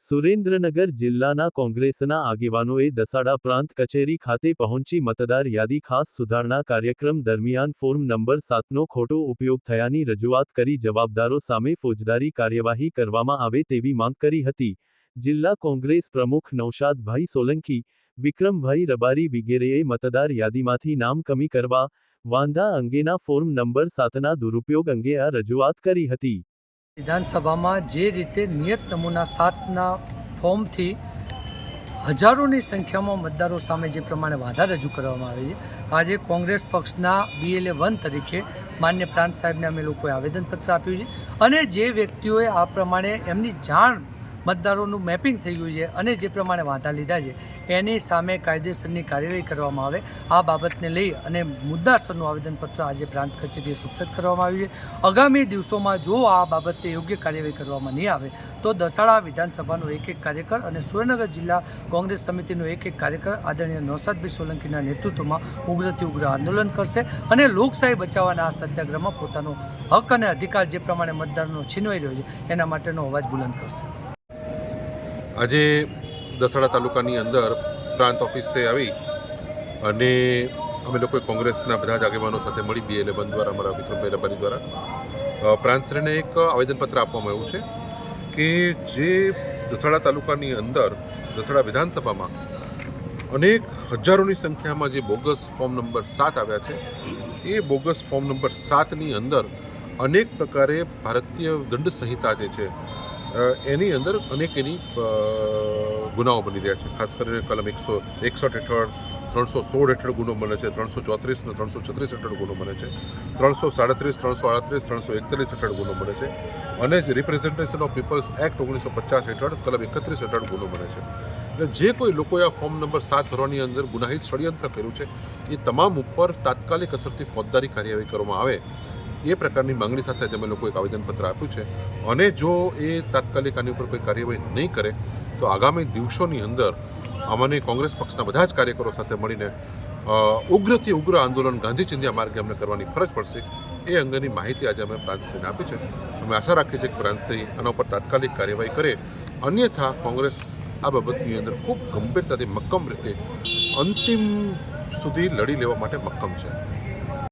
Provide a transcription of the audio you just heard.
સુરેન્દ્રનગર જિલ્લાના કોંગ્રેસના આગેવાનોએ દસાડા પ્રાંત કચેરી ખાતે પહોંચી મતદાર યાદી ખાસ સુધારણા કાર્યક્રમ દરમિયાન ફોર્મ નંબર 7નો ખોટો ઉપયોગ થયાની રજૂઆત કરી જવાબદારો સામે ફોજદારી કાર્યવાહી કરવામાં આવે તેવી માંગ કરી હતી। જિલ્લા કોંગ્રેસ પ્રમુખ નૌશાદભાઈ સોલંકી, વિક્રમભાઈ રબારી વગેરેએ મતદાર યાદીમાંથી નામ કમી કરવા, વાંધા અંગેના ફોર્મ નંબર 7ના દુરુપયોગ અંગે આ રજૂઆત કરી હતી। વિધાનસભામાં જે રીતે નિયત નમૂના 7ના ફોર્મથી હજારોની સંખ્યામાં મતદારો સામે જે પ્રમાણે વાંધા રજૂ કરવામાં આવે છે, આજે કોંગ્રેસ પક્ષના BLA-1 તરીકે માન્ય પ્રાંત સાહેબને અમે લોકોએ આવેદનપત્ર આપ્યું છે અને જે વ્યક્તિઓએ આ પ્રમાણે એમની જાણ મતદારોનું મેપિંગ થઈ ગયું છે અને જે પ્રમાણે વાંધા લીધા છે એની સામે કાયદેસરની કાર્યવાહી કરવામાં આવે, આ બાબતને લઈ અને મુદ્દાસરનું આવેદનપત્ર આજે પ્રાંત કચેરીએ સુપ્રત કરવામાં આવ્યું છે। આગામી દિવસોમાં જો આ બાબતે યોગ્ય કાર્યવાહી કરવામાં નહીં આવે તો દસાડા વિધાનસભાનો એક કાર્યકર અને સુરેન્દ્રનગર જિલ્લા કોંગ્રેસ સમિતિનો એક કાર્યકર આદરણીય નૌશાદભાઈ સોલંકીના નેતૃત્વમાં ઉગ્રથી ઉગ્ર આંદોલન કરશે અને લોકશાહી બચાવવાના આ સત્યાગ્રહમાં પોતાનો હક અને અધિકાર જે પ્રમાણે મતદારનો છીનવાઈ રહ્યો છે એના માટેનો અવાજ બુલંદ કરશે। આજે દસાડા તાલુકાની અંદર પ્રાંત ઓફિસે આવી અને અમે લોકોએ કોંગ્રેસના બધા જ આગેવાનો સાથે મળી BLA-1 દ્વારા અમારા વિક્રમભાઈ રબારી દ્વારા પ્રાંતશ્રીને એક આવેદનપત્ર આપવામાં આવ્યું છે કે જે દસાડા તાલુકાની અંદર દસાડા વિધાનસભામાં અનેક હજારોની સંખ્યામાં જે બોગસ ફોર્મ નંબર 7 આવ્યા છે, એ બોગસ ફોર્મ નંબર 7ની અંદર અનેક પ્રકારે ભારતીય દંડ સંહિતા જે છે એની અંદર અનેક એની ગુનાઓ બની રહ્યા છે। ખાસ કરીને કલમ 161 હેઠળ, 316 હેઠળ ગુનો બને છે, 334 અને 336 હેઠળ ગુનો બને છે, 337, 338, 341 હેઠળ ગુનો બને છે અને જે રિપ્રેઝન્ટેશન ઓફ પીપલ્સ એક્ટ 1950 હેઠળ કલમ 31 હેઠળ ગુનો બને છે। એટલે જે કોઈ લોકોએ આ ફોર્મ નંબર 7 ભરવાની અંદર ગુનાહિત ષડયંત્ર કર્યું છે એ તમામ ઉપર તાત્કાલિક અસરથી ફોજદારી કાર્યવાહી કરવામાં આવે એ પ્રકારની માંગણી સાથે જ અમે લોકો એક આવેદનપત્ર આપ્યું છે અને જો એ તાત્કાલિક આની ઉપર કોઈ કાર્યવાહી નહીં કરે તો આગામી દિવસોની અંદર અમને કોંગ્રેસ પક્ષના બધા જ કાર્યકરો સાથે મળીને ઉગ્રથી ઉગ્ર આંદોલન ગાંધી ચિંધ્યા માર્ગે અમને કરવાની ફરજ પડશે। એ અંગેની માહિતી આજે અમે પ્રાંતશ્રીને આપી છે। અમે આશા રાખીએ છીએ કે પ્રાંતશ્રી આના ઉપર તાત્કાલિક કાર્યવાહી કરે, અન્યથા કોંગ્રેસ આ બાબતની અંદર ખૂબ ગંભીરતાથી મક્કમ રીતે અંતિમ સુધી લડી લેવા માટે મક્કમ છે।